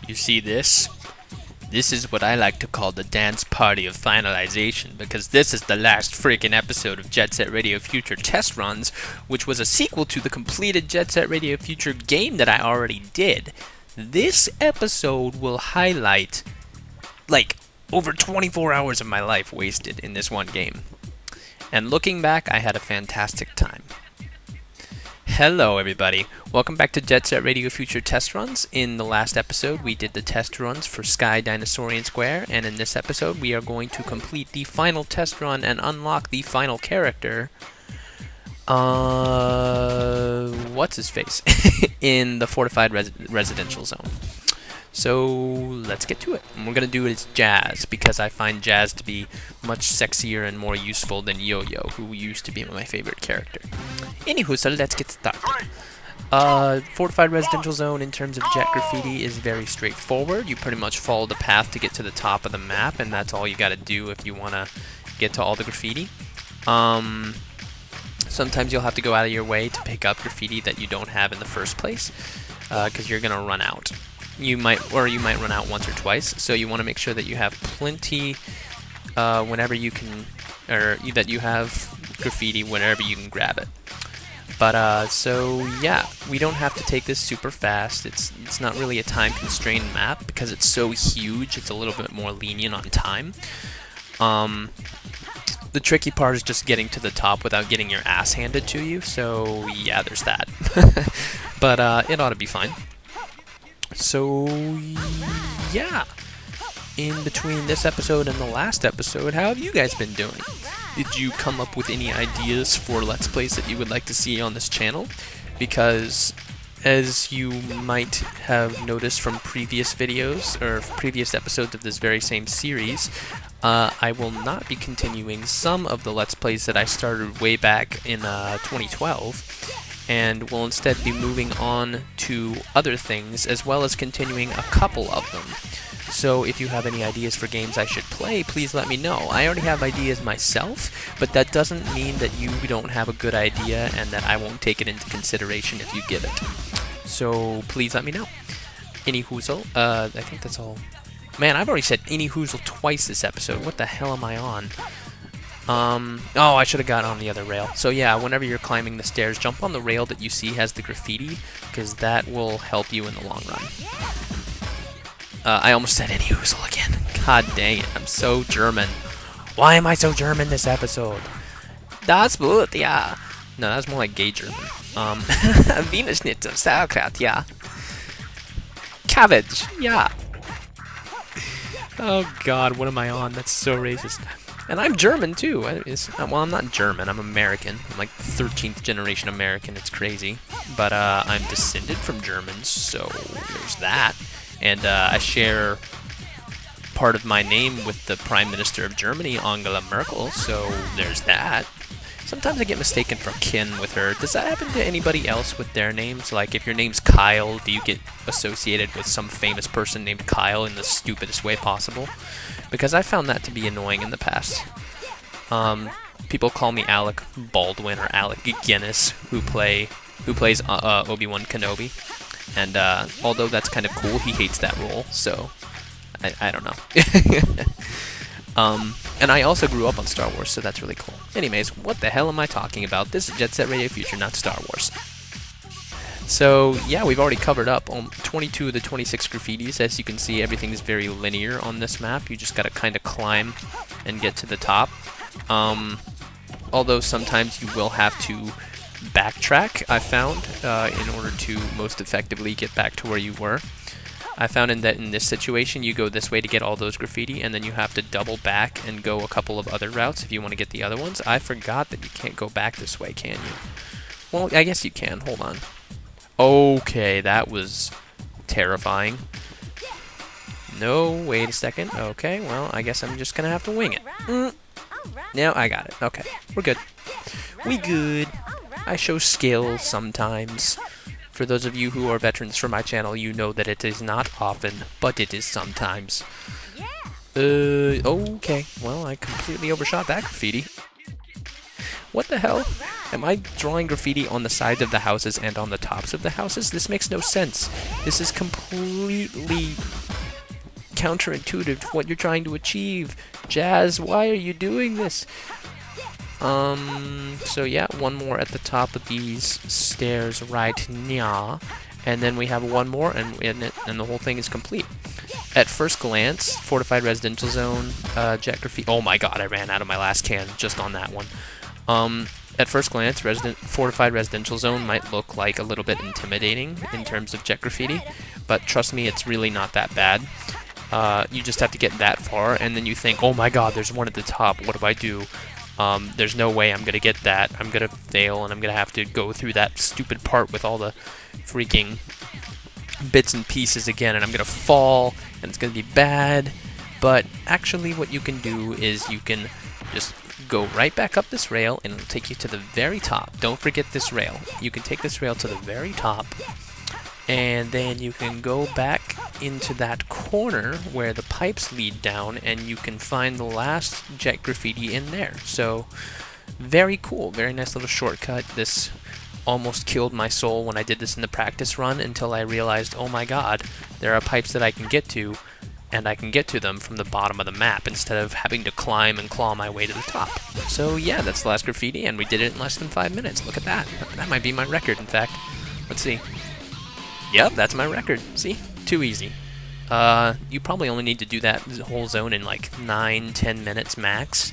You see this? This is what I like to call the dance party of finalization, because this is the last freaking episode of Jet Set Radio Future Test Runs, which was a sequel to the completed Jet Set Radio Future game that I already did. This episode will highlight, like, over 24 hours of my life wasted in this one game. And looking back, I had a fantastic time. Hello everybody, welcome back to Jet Set Radio Future Test Runs. In the last episode we did the test runs for Sky Dinosaurian Square, and in this episode we are going to complete the final test run and unlock the final character, what's his face, in the Fortified Residential Zone. So let's get to it. And we're going to do it as Jazz, because I find Jazz to be much sexier and more useful than Yo-Yo, who used to be my favorite character. Anywho, so let's get started. Fortified Residential Zone in terms of jet graffiti is very straightforward. You pretty much follow the path to get to the top of the map, and that's all you got to do if you want to get to all the graffiti. Sometimes you'll have to go out of your way to pick up graffiti that you don't have in the first place, because you're going to run out. You might run out once or twice, so you want to make sure that you have plenty whenever you can, or that you have graffiti whenever you can grab it. But so yeah, we don't have to take this super fast. It's not really a time constrained map because it's so huge. It's a little bit more lenient on time. The tricky part is just getting to the top without getting your ass handed to you. So yeah, there's that. But it ought to be fine. So yeah, in between this episode and the last episode, how have you guys been doing? Did you come up with any ideas for Let's Plays that you would like to see on this channel? Because as you might have noticed from previous videos or previous episodes of this very same series, I will not be continuing some of the Let's Plays that I started way back in 2012. And will instead be moving on to other things, as well as continuing a couple of them. So if you have any ideas for games I should play, please let me know. I already have ideas myself, but that doesn't mean that you don't have a good idea and that I won't take it into consideration if you give it. So please let me know. Any hoozle, I think that's all. Man, I've already said any hoozle twice this episode. What the hell am I on? Oh, I should have got on the other rail. So yeah, whenever you're climbing the stairs, jump on the rail that you see has the graffiti, because that will help you in the long run. I almost said any hoozle again. God dang it, I'm so German. Why am I so German this episode? Das Boot, yeah. No, that's more like gay German. Wiener Schnitzel, sauerkraut, yeah. Cabbage, yeah. Oh god, what am I on? That's so racist. And I'm German too. Well, I'm not German, I'm American. I'm like 13th generation American, it's crazy. But I'm descended from Germans, so there's that. And I share part of my name with the Prime Minister of Germany, Angela Merkel, so there's that. Sometimes I get mistaken for kin with her. Does that happen to anybody else with their names? Like, if your name's Kyle, do you get associated with some famous person named Kyle in the stupidest way possible? Because I found that to be annoying in the past. People call me Alec Baldwin or Alec Guinness, who plays Obi-Wan Kenobi. And although that's kind of cool, he hates that role, so I don't know. And I also grew up on Star Wars, so that's really cool. Anyways, what the hell am I talking about? This is Jet Set Radio Future, not Star Wars. So, yeah, we've already covered up 22 of the 26 graffitis. As you can see, everything is very linear on this map. You just gotta kind of climb and get to the top. Although sometimes you will have to backtrack, I found, in order to most effectively get back to where you were. I found in this situation, you go this way to get all those graffiti, and then you have to double back and go a couple of other routes if you want to get the other ones. I forgot that you can't go back this way, can you? Well, I guess you can. Hold on. Okay, that was terrifying. No, wait a second. Okay, well, I guess I'm just gonna have to wing it. No, I got it. Okay, we're good. We good. I show skill sometimes. For those of you who are veterans for my channel, you know that it is not often, but it is sometimes. Okay. Well, I completely overshot that graffiti. What the hell? Am I drawing graffiti on the sides of the houses and on the tops of the houses? This makes no sense. This is completely counterintuitive to what you're trying to achieve. Jazz, why are you doing this? So yeah, one more at the top of these stairs right now. And then we have one more, and the whole thing is complete. At first glance, Fortified Residential Zone, Jet Graffiti... Oh my god, I ran out of my last can just on that one. At first glance, Fortified Residential Zone might look like a little bit intimidating in terms of Jet Graffiti, but trust me, it's really not that bad. You just have to get that far, and then you think, oh my god, there's one at the top, what do I do? There's no way I'm going to get that. I'm going to fail, and I'm going to have to go through that stupid part with all the freaking bits and pieces again, and I'm going to fall, and it's going to be bad. But actually what you can do is you can just go right back up this rail, and it'll take you to the very top. Don't forget this rail. You can take this rail to the very top, and then you can go back into that corner where the pipes lead down, and you can find the last Jet Graffiti in there. So, very cool, very nice little shortcut. This almost killed my soul when I did this in the practice run until I realized, oh my god, there are pipes that I can get to, and I can get to them from the bottom of the map instead of having to climb and claw my way to the top. So yeah, that's the last graffiti, and we did it in less than 5 minutes. Look at that. That might be my record, in fact. Let's see. Yep, that's my record. See? Too easy. You probably only need to do that whole zone in like 9-10 minutes max.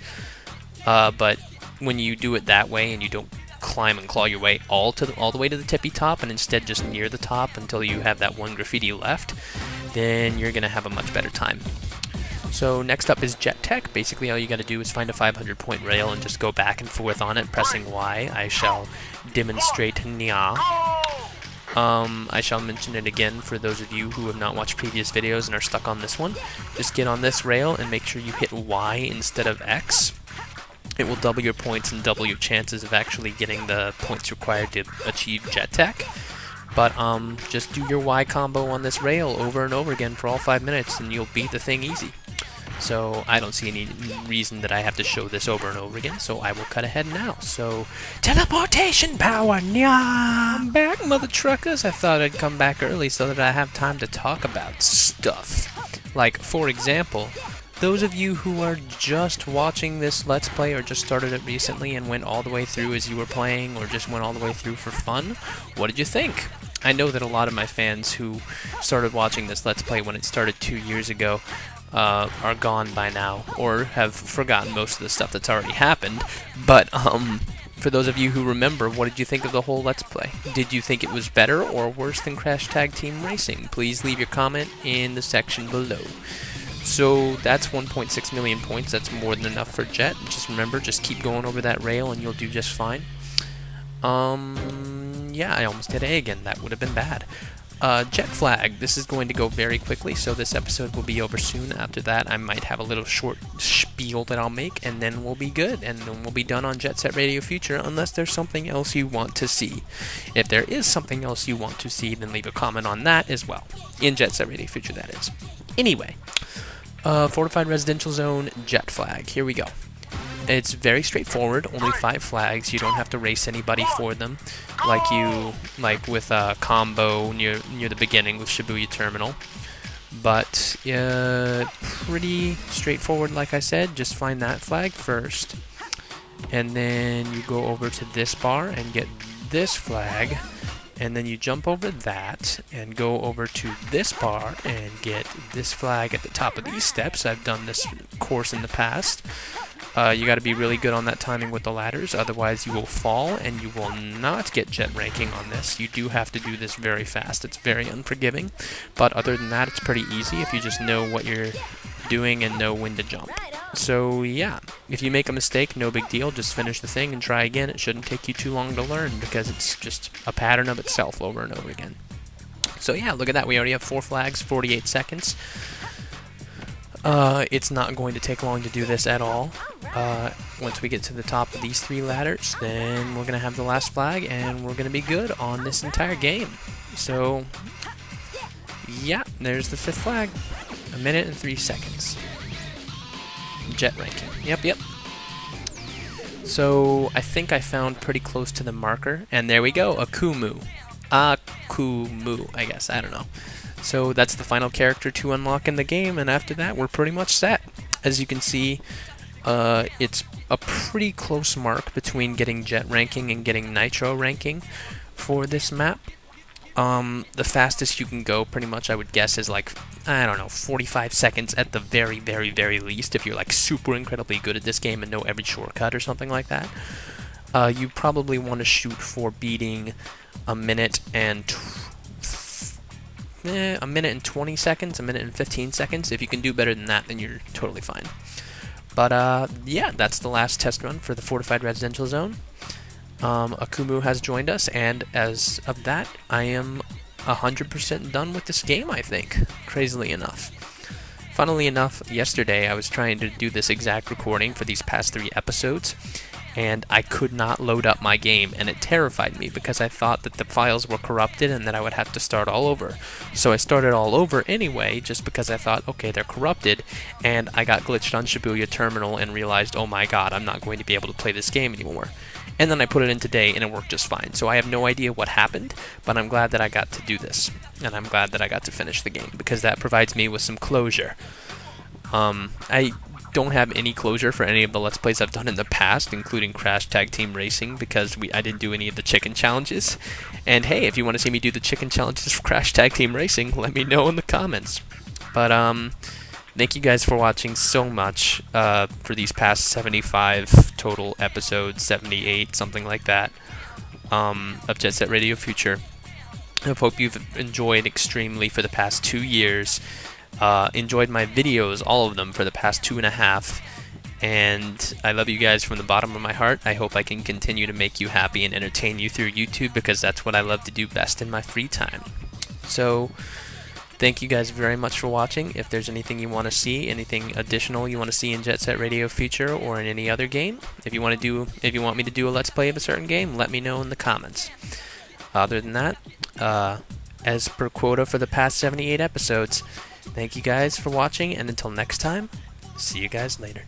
But when you do it that way and you don't climb and claw your way all the way to the tippy top, and instead just near the top until you have that one graffiti left, then you're gonna have a much better time. So next up is Jet Tech. Basically all you gotta do is find a 500-point rail and just go back and forth on it, pressing Y. I shall demonstrate now. I shall mention it again for those of you who have not watched previous videos and are stuck on this one. Just get on this rail and make sure you hit Y instead of X. It will double your points and double your chances of actually getting the points required to achieve Jet Tech. But just do your Y combo on this rail over and over again for all 5 minutes, and you'll beat the thing easy. So I don't see any reason that I have to show this over and over again, so I will cut ahead now. So, teleportation power, nya! I'm back, mother truckers. I thought I'd come back early so that I have time to talk about stuff. Like, for example, those of you who are just watching this Let's Play or just started it recently and went all the way through as you were playing, or just went all the way through for fun, what did you think? I know that a lot of my fans who started watching this Let's Play when it started 2 years ago are gone by now, or have forgotten most of the stuff that's already happened, but for those of you who remember, what did you think of the whole Let's Play? Did you think it was better or worse than Crash Tag Team Racing? Please leave your comment in the section below. So that's 1.6 million points. That's more than enough for Jet. Just remember, just keep going over that rail and you'll do just fine. Yeah, I almost hit A again. That would have been bad. Jet Flag. This is going to go very quickly, so this episode will be over soon. After that, I might have a little short spiel that I'll make, and then we'll be good, and then we'll be done on Jet Set Radio Future, unless there's something else you want to see. If there is something else you want to see, then leave a comment on that as well. In Jet Set Radio Future, that is. Anyway, Fortified Residential Zone, Jet Flag. Here we go. It's very straightforward, only 5 flags. You don't have to race anybody for them, like with Combo near the beginning with Shibuya Terminal. But pretty straightforward, like I said. Just find that flag first, and then you go over to this bar and get this flag, and then you jump over that and go over to this bar and get this flag at the top of these steps. I've done this course in the past. You got to be really good on that timing with the ladders, otherwise you will fall and you will not get jet ranking on this. You do have to do this very fast. It's very unforgiving, but other than that, it's pretty easy if you just know what you're doing and know when to jump. So yeah, if you make a mistake, no big deal. Just finish the thing and try again. It shouldn't take you too long to learn because it's just a pattern of itself over and over again. So yeah, look at that. We already have 4 flags, 48 seconds. It's not going to take long to do this at all. Once we get to the top of these 3 ladders, then we're going to have the last flag, and we're going to be good on this entire game. So, yeah, there's the 5th flag. 1 minute and 3 seconds. Jet ranking. Yep. So I think I found pretty close to the marker, and there we go, Akumu. Akumu, I guess, I don't know. So that's the final character to unlock in the game, and after that we're pretty much set. As you can see, it's a pretty close mark between getting Jet ranking and getting Nitro ranking for this map. The fastest you can go, pretty much, I would guess, is like, I don't know, 45 seconds at the very, very, very least, if you're like super incredibly good at this game and know every shortcut or something like that. You probably want to shoot for beating a minute and 20 seconds, a minute and 15 seconds. If you can do better than that, then you're totally fine. But yeah, that's the last test run for the Fortified Residential Zone. Akumu has joined us, and as of that, I am 100% done with this game, I think, crazily enough. Funnily enough, yesterday I was trying to do this exact recording for these past 3 episodes, and I could not load up my game, and it terrified me because I thought that the files were corrupted and that I would have to start all over. So I started all over anyway, just because I thought, okay, they're corrupted, and I got glitched on Shibuya Terminal and realized, oh my god, I'm not going to be able to play this game anymore. And then I put it in today, and it worked just fine. So I have no idea what happened, but I'm glad that I got to do this, and I'm glad that I got to finish the game, because that provides me with some closure. I don't have any closure for any of the Let's Plays I've done in the past, including Crash Tag Team Racing, because I didn't do any of the chicken challenges. And hey, if you want to see me do the chicken challenges for Crash Tag Team Racing, let me know in the comments. But thank you guys for watching so much for these past 75 total episodes, 78, something like that, of Jet Set Radio Future. I hope you've enjoyed extremely for the past 2 years. Enjoyed my videos, all of them, for the past 2.5, and I love you guys from the bottom of my heart. I hope I can continue to make you happy and entertain you through YouTube, because that's what I love to do best in my free time. So thank you guys very much for watching. If there's anything you want to see, anything additional you want to see in Jet Set Radio Future or in any other game, if you want me to do a Let's Play of a certain game, let me know in the comments. Other than that, as per quota for the past 78 episodes, thank you guys for watching, and until next time, see you guys later.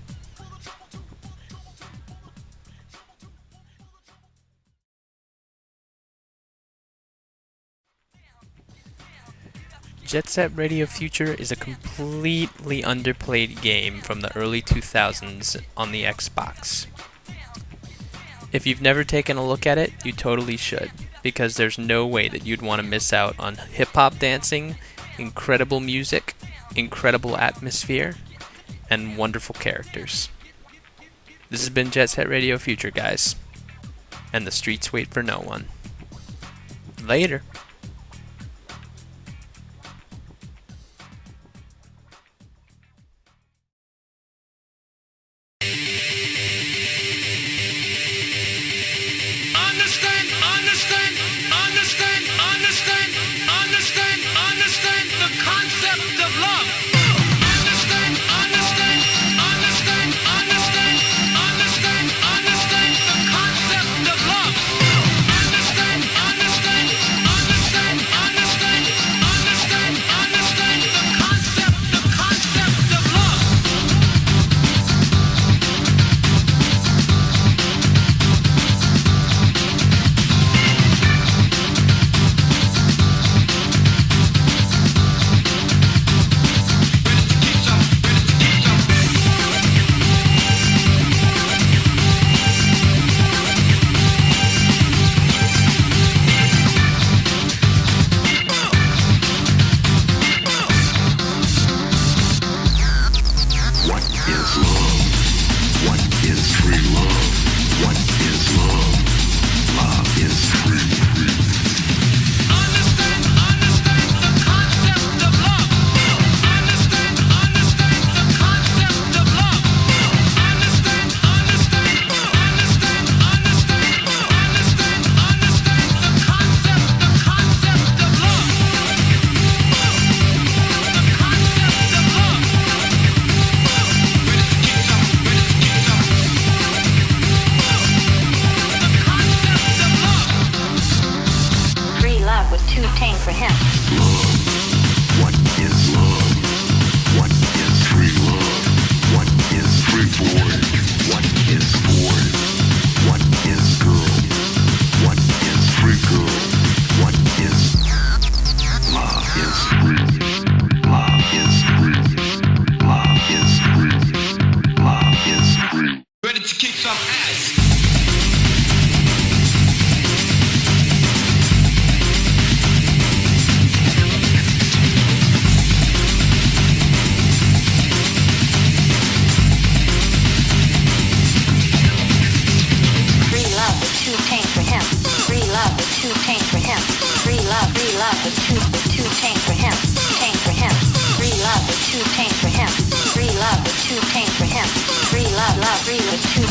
Jet Set Radio Future is a completely underplayed game from the early 2000s on the Xbox. If you've never taken a look at it, you totally should, because there's no way that you'd want to miss out on hip-hop dancing, incredible music, incredible atmosphere, and wonderful characters. This has been Jet Set Radio Future, guys, and the streets wait for no one. Later. Understand the concept of love. Understand the concept of love. Understand pain for him, pain for him. Free love was too pain for him. Free love was too pain for him. Free love was too